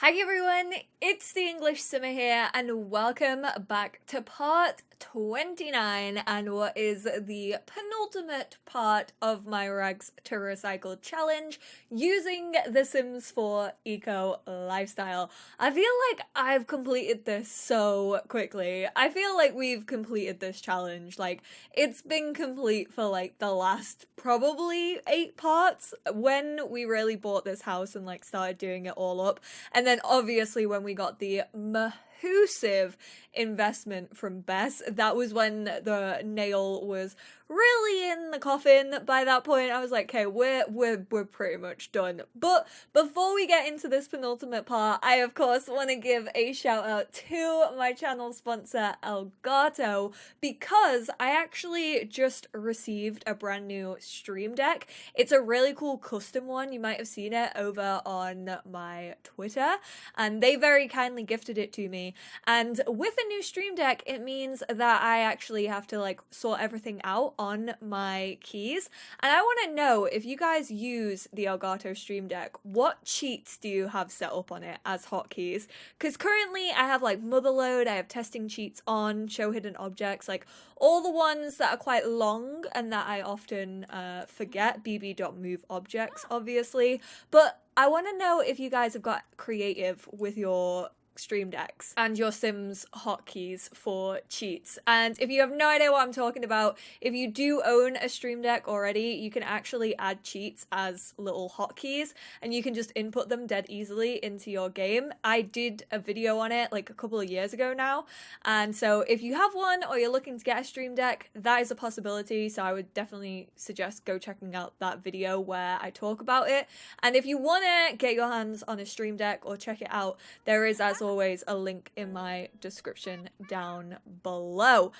Hi everyone, it's the EnglishSimmer here and welcome back to part 29 and what is the penultimate part of my Rags to Recycle challenge using The Sims 4 Eco Lifestyle. I feel like I've completed this so quickly. I feel like we've completed this challenge. Like, it's been complete for like the last probably 8 parts when we really bought this house and like started doing it all up. And then obviously when we got the massive investment from Bess, that was when the nail was really in the coffin. By that point I was like, okay, we're pretty much done. But before we get into this penultimate part, I of course want to give a shout out to my channel sponsor Elgato, because I actually just received a brand new stream deck. It's a really cool custom one. You might have seen it over on my Twitter, and they very kindly gifted it to me. And with a new stream deck, it means that I actually have to like sort everything out on my keys. And I want to know, if you guys use the Elgato stream deck, what cheats do you have set up on it as hotkeys? Because currently I have like motherload, I have testing cheats on, show hidden objects, like all the ones that are quite long and that I often forget, bb.move objects obviously. But I want to know if you guys have got creative with your stream decks and your Sims hotkeys for cheats. And if you have no idea what I'm talking about, if you do own a stream deck already, you can actually add cheats as little hotkeys and you can just input them dead easily into your game. I did a video on it like a couple of years ago now, and so if you have one or you're looking to get a stream deck, that is a possibility. So I would definitely suggest go checking out that video where I talk about it. And if you want to get your hands on a stream deck or check it out, there is, as always, a link in my description down below.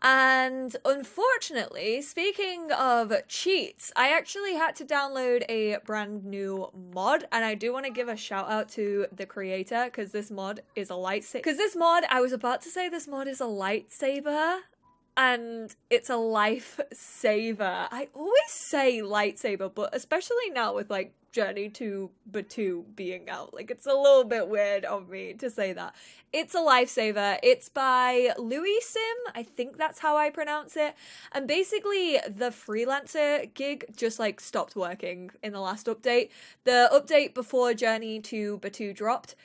And unfortunately, speaking of cheats, I actually had to download a brand new mod, and I do want to give a shout out to the creator, because this mod is a lightsaber. I was about to say this mod is a lightsaber, and it's a lifesaver. I always say lightsaber, but especially now with like Journey to Batu being out, like it's a little bit weird of me to say that. It's a lifesaver. It's by EnglishSimmer, I think that's how I pronounce it. And basically the Freelancer gig just like stopped working in the last update. The update before Journey to Batu dropped,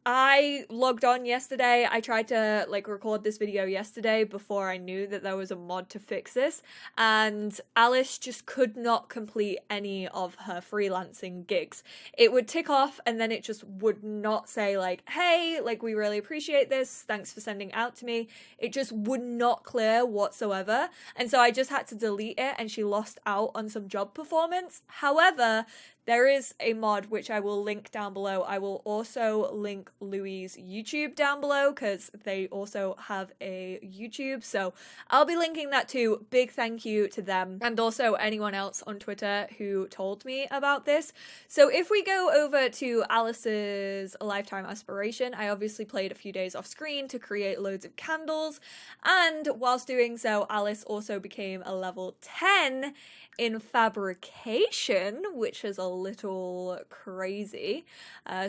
I logged on yesterday. I tried to like record this video yesterday before I knew that there was a mod to fix this, and Alice just could not complete any of her freelancing gigs. It would tick off and then it just would not say like, hey, like we really appreciate this, thanks for sending out to me. It just would not clear whatsoever, and so I just had to delete it, and she lost out on some job performance. However, there is a mod which I will link down below. I will also link Louie's YouTube down below, because they also have a YouTube, so I'll be linking that too. Big thank you to them, and also anyone else on Twitter who told me about this. So if we go over to Alice's lifetime aspiration, I obviously played a few days off screen to create loads of candles, and whilst doing so, Alice also became a level 10 in fabrication, which is a little crazy.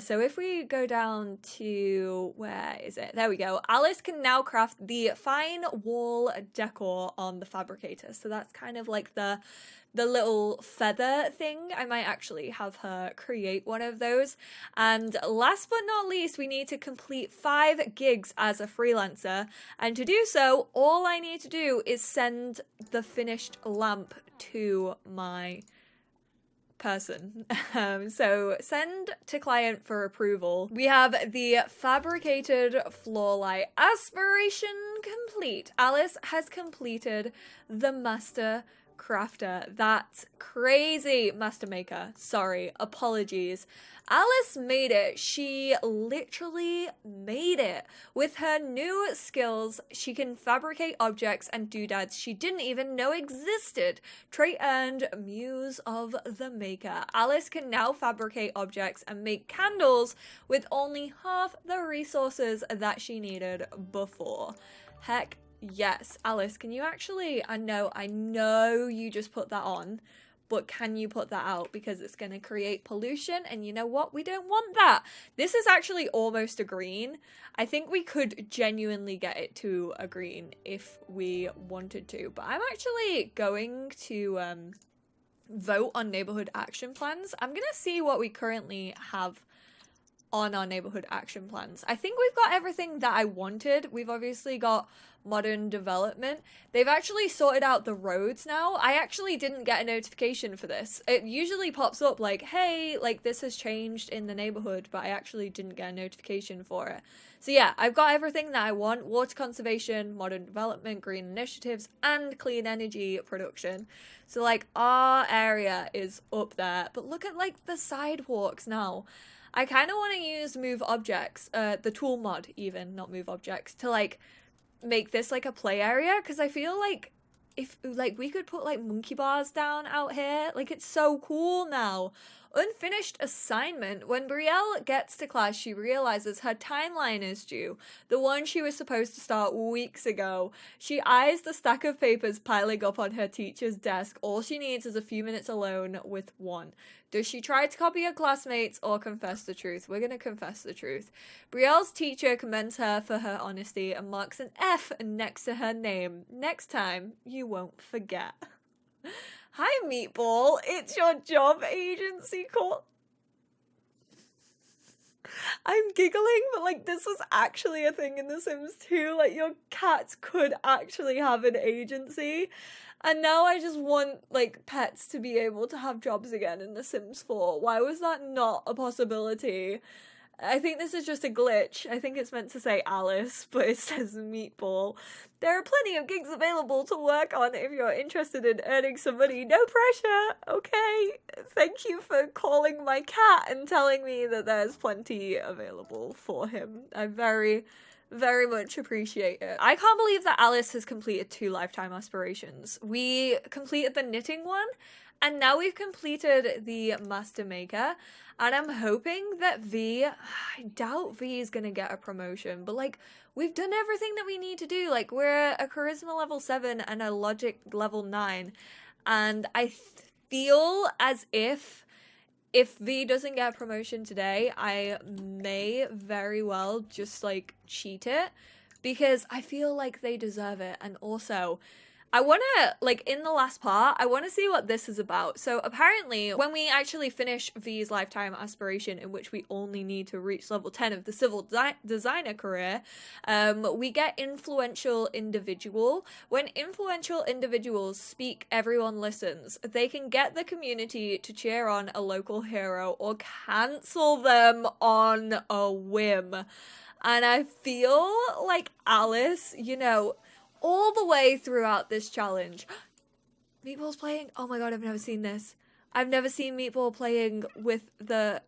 So if we go down to, where is it? There we go. Alice can now craft the fine wall decor on the fabricator. So that's kind of like the little feather thing. I might actually have her create one of those. And last but not least, we need to complete 5 gigs as a freelancer. And to do so, all I need to do is send the finished lamp to my person. So send to client for approval. We have the fabricated floor light aspiration complete. Alice has completed the master crafter. That's crazy. Master maker. Sorry. Apologies. Alice made it. She literally made it. With her new skills, she can fabricate objects and doodads she didn't even know existed. Trait earned Muse of the Maker. Alice can now fabricate objects and make candles with only half the resources that she needed before. Heck yes. Alice, can you actually, I know you just put that on, but can you put that out? Because it's going to create pollution, and you know what? We don't want that. This is actually almost a green. I think we could genuinely get it to a green if we wanted to, but I'm actually going to vote on neighborhood action plans. I'm going to see what we currently have on our neighborhood action plans. I think we've got everything that I wanted. We've obviously got modern development. They've actually sorted out the roads now. I actually didn't get a notification for this. It usually pops up like, hey, like this has changed in the neighborhood, but I actually didn't get a notification for it. So yeah, I've got everything that I want: water conservation, modern development, green initiatives, and clean energy production. So like our area is up there, but look at like the sidewalks now. I kind of want to use move objects, the tool mod even, not move objects, to like make this like a play area, because I feel like if like we could put like monkey bars down out here, like it's so cool now. Unfinished assignment. When Brielle gets to class, she realizes her timeline is due, the one she was supposed to start weeks ago. She eyes the stack of papers piling up on her teacher's desk. All she needs is a few minutes alone with one. Does she try to copy her classmates or confess the truth? We're going to confess the truth. Brielle's teacher commends her for her honesty and marks an F next to her name. Next time, you won't forget. Hi, Meatball. It's your job agency call. I'm giggling, but like this was actually a thing in The Sims 2. Like your cats could actually have an agency. And now I just want like pets to be able to have jobs again in The Sims 4. Why was that not a possibility? I think this is just a glitch. I think it's meant to say Alice, but it says Meatball. There are plenty of gigs available to work on if you're interested in earning some money. No pressure, okay? Thank you for calling my cat and telling me that there's plenty available for him. I very, very much appreciate it. I can't believe that Alice has completed 2 lifetime aspirations. We completed the knitting one, and now we've completed the Master Maker. And I'm hoping that V, I doubt V is going to get a promotion, but like we've done everything that we need to do. Like we're a charisma level 7 and a logic level 9. And I feel as if V doesn't get a promotion today, I may very well just like cheat it, because I feel like they deserve it. And also, I want to, like, in the last part, I want to see what this is about. So apparently, when we actually finish V's lifetime aspiration, in which we only need to reach level 10 of the civil designer career, we get influential individual. When influential individuals speak, everyone listens. They can get the community to cheer on a local hero or cancel them on a whim. And I feel like Alice, you know, all the way throughout this challenge. Meatball's playing? Oh my god, I've never seen this. I've never seen Meatball playing with the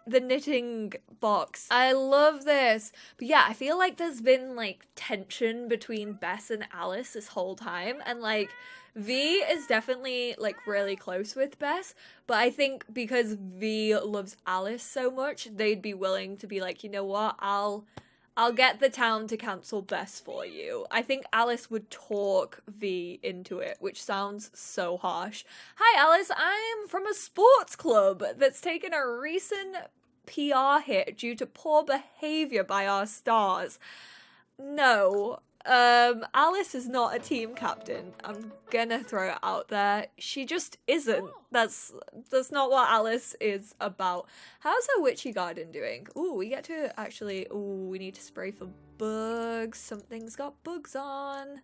knitting box. I love this. But yeah, I feel like there's been like tension between Bess and Alice this whole time, and like V is definitely like really close with Bess, but I think because V loves Alice so much, they'd be willing to be like, you know what, I'll get the town to cancel Bess for you. I think Alice would talk V into it, which sounds so harsh. Hi Alice, I'm from a sports club that's taken a recent PR hit due to poor behavior by our stars. No, Alice is not a team captain. I'm gonna throw it out there. She just isn't. That's not what Alice is about. How's her witchy garden doing? Ooh, we get to actually, we need to spray for bugs. Something's got bugs on.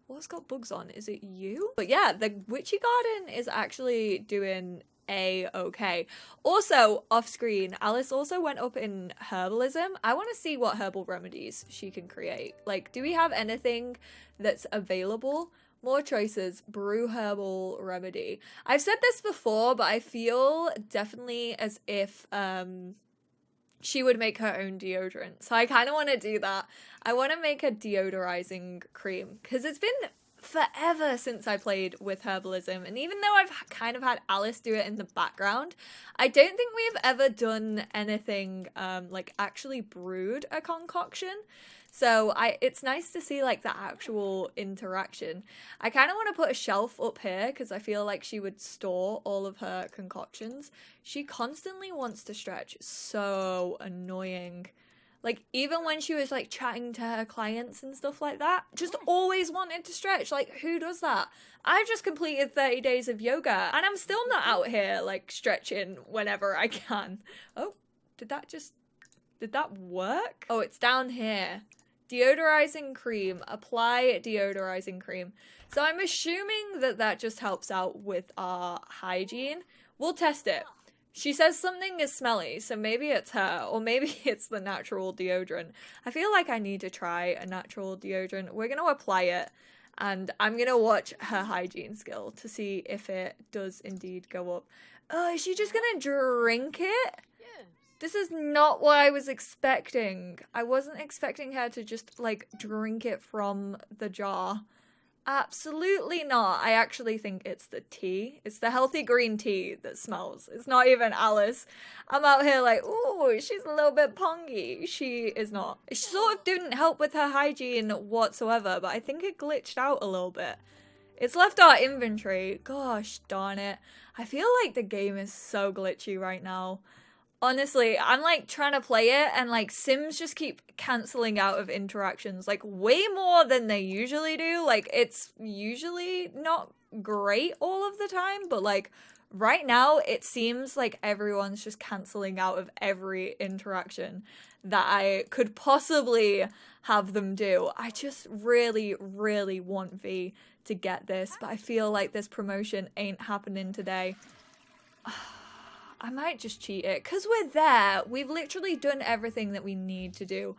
What's got bugs on? Is it you? But yeah, the witchy garden is actually doing A-okay. Also, off screen, Alice also went up in herbalism. I want to see what herbal remedies she can create. Like, do we have anything that's available? More choices. Brew herbal remedy. I've said this before, but I feel definitely as if she would make her own deodorant. So I kind of want to do that. I want to make a deodorizing cream, because it's been forever since I played with herbalism, and even though I've kind of had Alice do it in the background, I don't think we've ever done anything like actually brewed a concoction. So it's nice to see like the actual interaction. I kind of want to put a shelf up here because I feel like she would store all of her concoctions. She constantly wants to stretch. It's so annoying. Like, even when she was, like, chatting to her clients and stuff like that, just always wanted to stretch. Like, who does that? I've just completed 30 days of yoga, and I'm still not out here, like, stretching whenever I can. Oh, did that work? Oh, it's down here. Deodorizing cream. Apply deodorizing cream. So I'm assuming that that just helps out with our hygiene. We'll test it. She says something is smelly, so maybe it's her, or maybe it's the natural deodorant. I feel like I need to try a natural deodorant. We're going to apply it, and I'm going to watch her hygiene skill to see if it does indeed go up. Oh, is she just going to drink it? Yeah. This is not what I was expecting. I wasn't expecting her to just, like, drink it from the jar. Absolutely not. I actually think it's the tea. It's the healthy green tea that smells. It's not even Alice. I'm out here like, ooh, she's a little bit pongy. She is not. She sort of didn't help with her hygiene whatsoever, but I think it glitched out a little bit. It's left our inventory. Gosh darn it. I feel like the game is so glitchy right now. Honestly, I'm like trying to play it and like Sims just keep cancelling out of interactions like way more than they usually do. Like it's usually not great all of the time, but like right now it seems like everyone's just cancelling out of every interaction that I could possibly have them do. I just really, really want V to get this, but I feel like this promotion ain't happening today. I might just cheat it, because we're there. We've literally done everything that we need to do.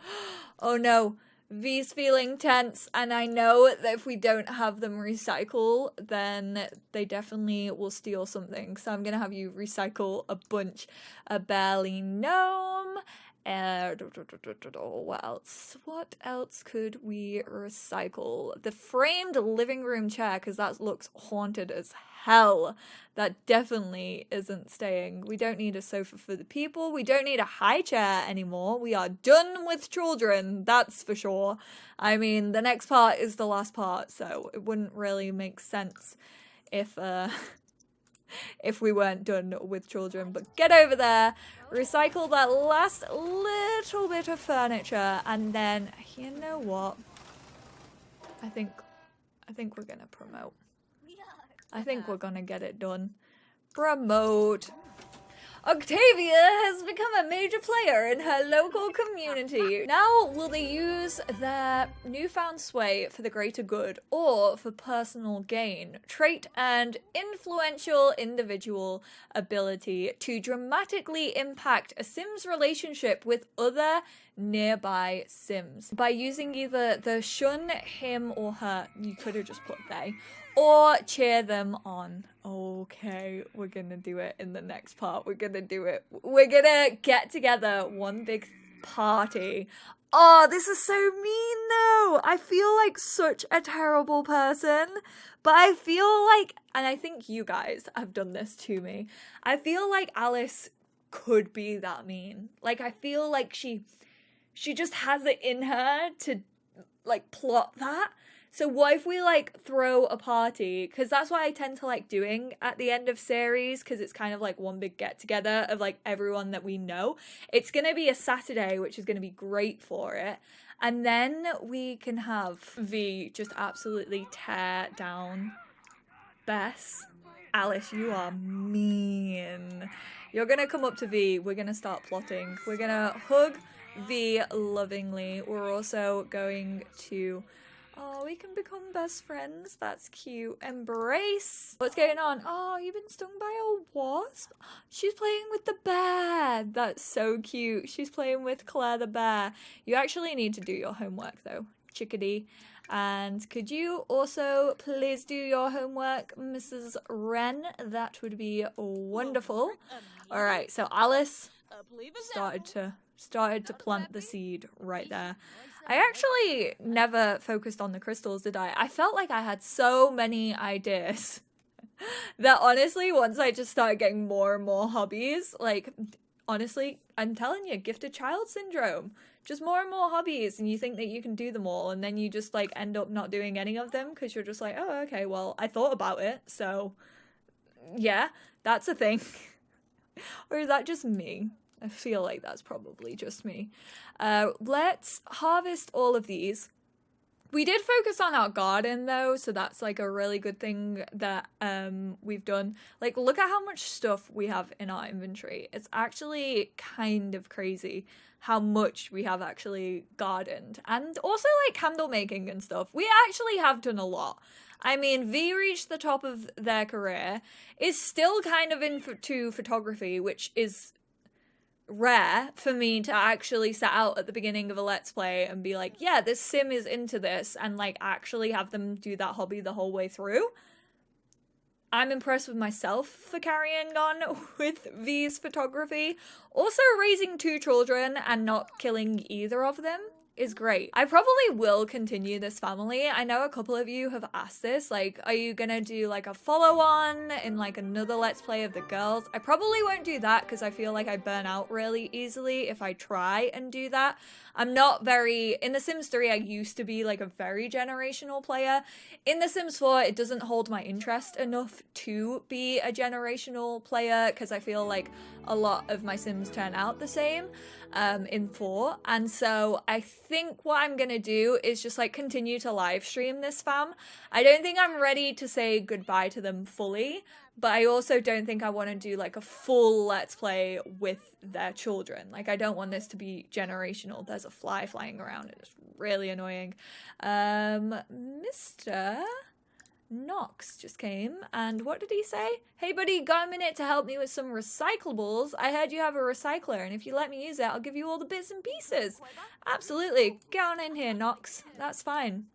Oh no, V's feeling tense, and I know that if we don't have them recycle, then they definitely will steal something. So I'm going to have you recycle a bunch. A barley gnome. What else? What else could we recycle? The framed living room chair, because that looks haunted as hell. That definitely isn't staying. We don't need a sofa for the people. We don't need a high chair anymore. We are done with children, that's for sure. I mean, the next part is the last part, so it wouldn't really make sense if we weren't done with children. But get over there, recycle that last little bit of furniture, and then, you know what? I think we're gonna promote. I think we're gonna get it done. Promote. Octavia has become a major player in her local community. Now, will they use their newfound sway for the greater good or for personal gain? Trait and influential individual ability to dramatically impact a Sim's relationship with other nearby Sims by using either the shun, him, or her. You could have just put they. Or cheer them on. Okay, we're gonna do it in the next part. We're gonna do it. We're gonna get together one big party. Oh, this is so mean though. I feel like such a terrible person. But I feel like, and I think you guys have done this to me, I feel like Alice could be that mean. Like, I feel like she just has it in her to, like, plot that. So what if we, like, throw a party? Because that's what I tend to like doing at the end of series, because it's kind of like one big get-together of, like, everyone that we know. It's going to be a Saturday, which is going to be great for it. And then we can have V just absolutely tear down Bess. Alice, you are mean. You're going to come up to V. We're going to start plotting. We're going to hug V lovingly. We're also going to... Oh, we can become best friends. That's cute. Embrace. What's going on? Oh, you've been stung by a wasp? She's playing with the bear. That's so cute. She's playing with Claire the bear. You actually need to do your homework though, chickadee. And could you also please do your homework, Mrs. Wren? That would be wonderful. All right, so Alice, started to plant the seed right there. I actually never focused on the crystals, did I? I felt like I had so many ideas that honestly, once I just started getting more and more hobbies, like, honestly, I'm telling you, gifted child syndrome. Just more and more hobbies, and you think that you can do them all, and then you just, like, end up not doing any of them because you're just like, oh, okay, well, I thought about it, so yeah, that's a thing. Or is that just me? I feel like that's probably just me. Let's harvest all of these. We did focus on our garden though, so that's like a really good thing that we've done. Like, look at how much stuff we have in our inventory. It's actually kind of crazy how much we have actually gardened. And also like candle making and stuff. We actually have done a lot. I mean, V reached the top of their career, is still kind of into photography, which is rare for me to actually set out at the beginning of a Let's Play and be like, yeah, this sim is into this, and like actually have them do that hobby the whole way through. I'm impressed with myself for carrying on with V's photography. Also, raising 2 children and not killing either of them is great. I probably will continue this family. I know a couple of you have asked this, like, are you gonna do like a follow-on in like another Let's Play of the girls? I probably won't do that because I feel like I burn out really easily if I try and do that. I'm not very, in The Sims 3 I used to be like a very generational player. In The Sims 4 it doesn't hold my interest enough to be a generational player because I feel like a lot of my Sims turn out the same in 4, and so I think what I'm gonna do is just like continue to live stream this fam. I don't think I'm ready to say goodbye to them fully, but I also don't think I want to do like a full Let's Play with their children. Like, I don't want this to be generational. There's a fly flying around. It's really annoying. Mr. Knox just came, and what did he say? Hey buddy, got a minute to help me with some recyclables? I heard you have a recycler, and if you let me use it, I'll give you all the bits and pieces. Absolutely. Get on in here, Knox. That's fine.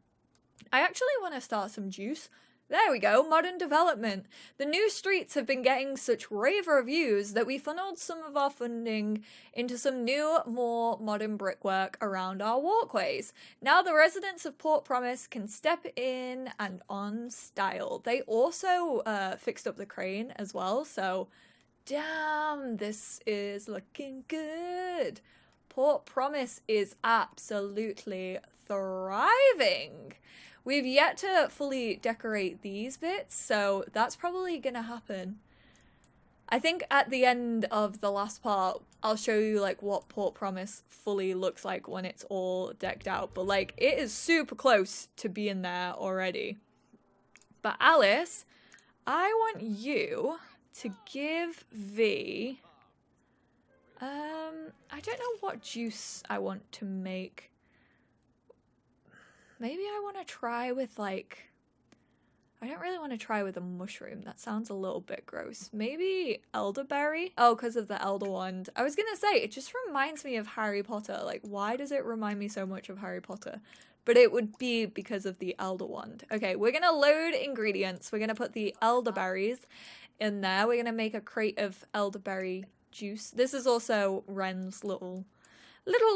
I actually want to start some juice. There we go, modern development. The new streets have been getting such rave reviews that we funneled some of our funding into some new, more modern brickwork around our walkways. Now the residents of Port Promise can step in and on style. They also fixed up the crane as well, so damn, this is looking good. Port Promise is absolutely thriving. We've yet to fully decorate these bits, so that's probably gonna happen. I think at the end of the last part, I'll show you like what Port Promise fully looks like when it's all decked out, but like it is super close to being there already. But Alice, I want you to give V, I don't know what juice I want to make. Maybe I want to try with like, I don't really want to try with a mushroom. That sounds a little bit gross. Maybe elderberry? Oh, because of the elder wand. I was gonna say, it just reminds me of Harry Potter. Like, why does it remind me so much of Harry Potter? But it would be because of the elder wand. Okay, we're gonna load ingredients. We're gonna put the elderberries in there. We're gonna make a crate of elderberry juice. This is also Ren's little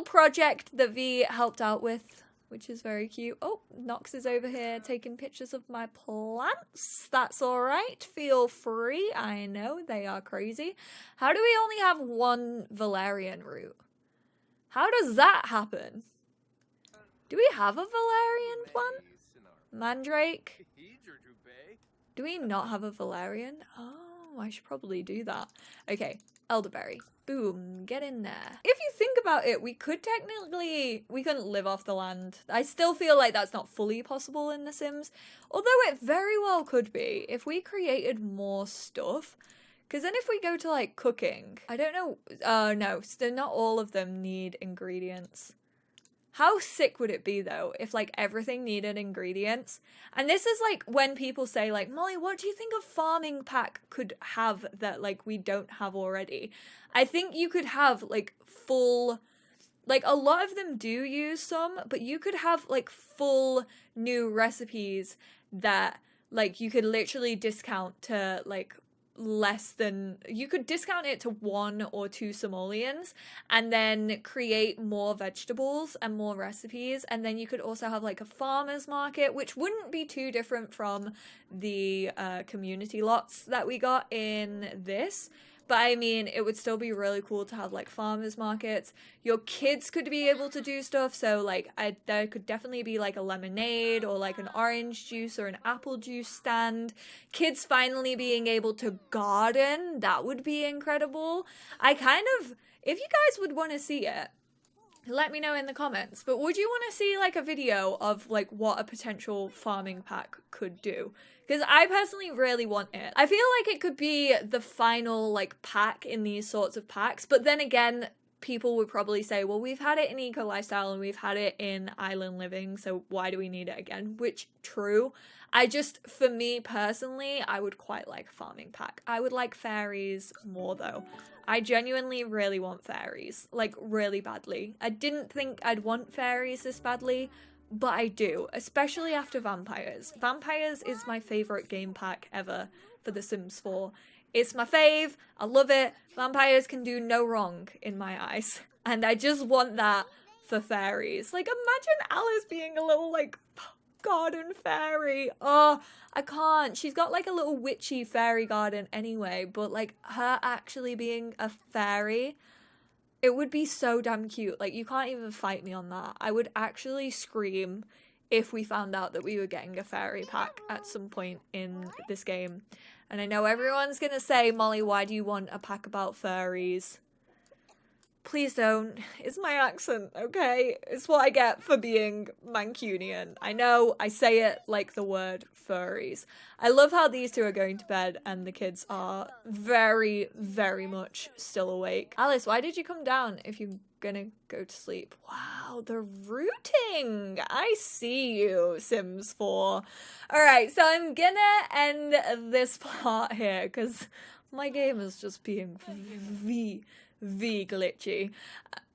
project that V helped out with, which is very cute. Oh, Nox is over here taking pictures of my plants. That's all right. Feel free. I know they are crazy. How do we only have 1 valerian root? How does that happen? Do we have a valerian plant? Mandrake? Do we not have a valerian? Oh, I should probably do that. Okay, elderberry. Boom, get in there. If you think about it, we couldn't live off the land. I still feel like that's not fully possible in The Sims, although it very well could be if we created more stuff. Because then if we go to like cooking, I don't know, no, so not all of them need ingredients. How sick would it be though if like everything needed ingredients? And this is like when people say like, Molly, what do you think a farming pack could have that like we don't have already? I think you could have like full, like a lot of them do use some, but you could have like full new recipes that like you could literally discount to like less than, you could discount it to 1 or 2 simoleons and then create more vegetables and more recipes. And then you could also have like a farmer's market, which wouldn't be too different from the community lots that we got in this. But I mean, it would still be really cool to have like farmers markets. Your kids could be able to do stuff. So like there could definitely be like a lemonade or like an orange juice or an apple juice stand. Kids finally being able to garden, that would be incredible. If you guys would want to see it, let me know in the comments. But would you want to see like a video of like what a potential farming pack could do? Because I personally really want it. I feel like it could be the final like pack in these sorts of packs. But then again, people would probably say, well, we've had it in Eco Lifestyle and we've had it in Island Living, so why do we need it again? Which, true. For me personally, I would quite like a farming pack. I would like fairies more though. I genuinely really want fairies, like really badly. I didn't think I'd want fairies this badly, but I do, especially after vampires. Vampires is my favorite game pack ever for The Sims 4. It's my fave, I love it. Vampires can do no wrong in my eyes. And I just want that for fairies. Like, imagine Alice being a little, like, garden fairy. Oh, I can't. She's got, like, a little witchy fairy garden anyway. But, like, her actually being a fairy, it would be so damn cute. Like, you can't even fight me on that. I would actually scream if we found out that we were getting a fairy pack at some point in this game. And I know everyone's gonna say, Molly, why do you want a pack about furries? Please don't. It's my accent, okay? It's what I get for being Mancunian. I know, I say it like the word furries. I love how these two are going to bed and the kids are very, very much still awake. Alice, why did you come down if you're gonna go to sleep? Wow, the rooting! I see you, Sims 4. Alright, so I'm gonna end this part here because my game is just being V glitchy,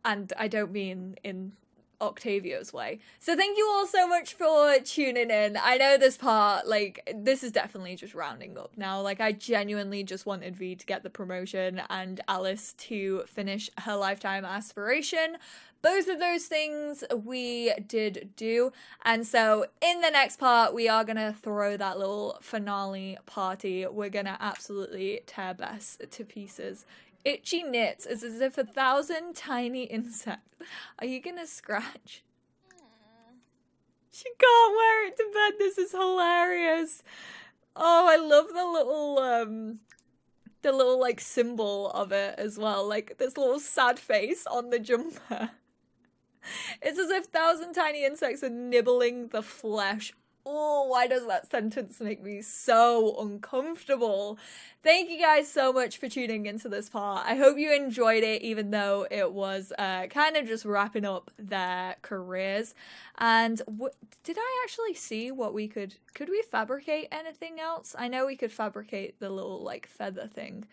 and I don't mean in Octavio's way. So thank you all so much for tuning in. I know this part, like, this is definitely just rounding up now. Like, I genuinely just wanted V to get the promotion and Alice to finish her lifetime aspiration. Both of those things we did do, and so in the next part we are gonna throw that little finale party. We're gonna absolutely tear Bess to pieces. Itchy knits is as if 1,000 tiny insects. Are you gonna scratch? She can't wear it to bed. This is hilarious. Oh, I love the little like symbol of it as well. Like this little sad face on the jumper. It's as if 1,000 tiny insects are nibbling the flesh. Oh, why does that sentence make me so uncomfortable? Thank you guys so much for tuning into this part. I hope you enjoyed it, even though it was kind of just wrapping up their careers. And did I actually see what we could we fabricate anything else? I know we could fabricate the little, like, feather thing.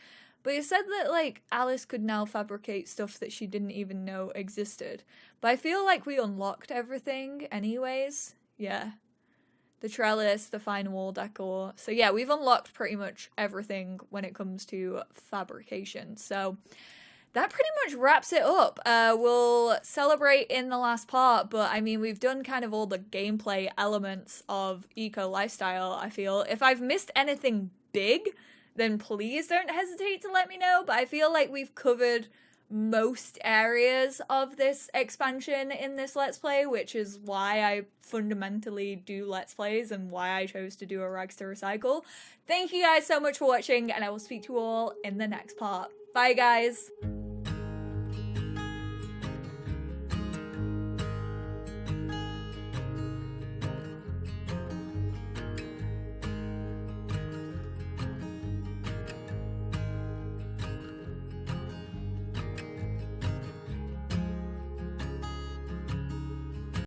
But it said that, like, Alice could now fabricate stuff that she didn't even know existed. But I feel like we unlocked everything anyways. Yeah. The trellis, the fine wall decor. So yeah, we've unlocked pretty much everything when it comes to fabrication. So that pretty much wraps it up. We'll celebrate in the last part, but I mean, we've done kind of all the gameplay elements of Eco Lifestyle, I feel. If I've missed anything big, then please don't hesitate to let me know. But I feel like we've covered most areas of this expansion in this Let's Play, which is why I fundamentally do Let's Plays and why I chose to do a Rags to Recycle. Thank you guys so much for watching, and I will speak to you all in the next part. Bye, guys!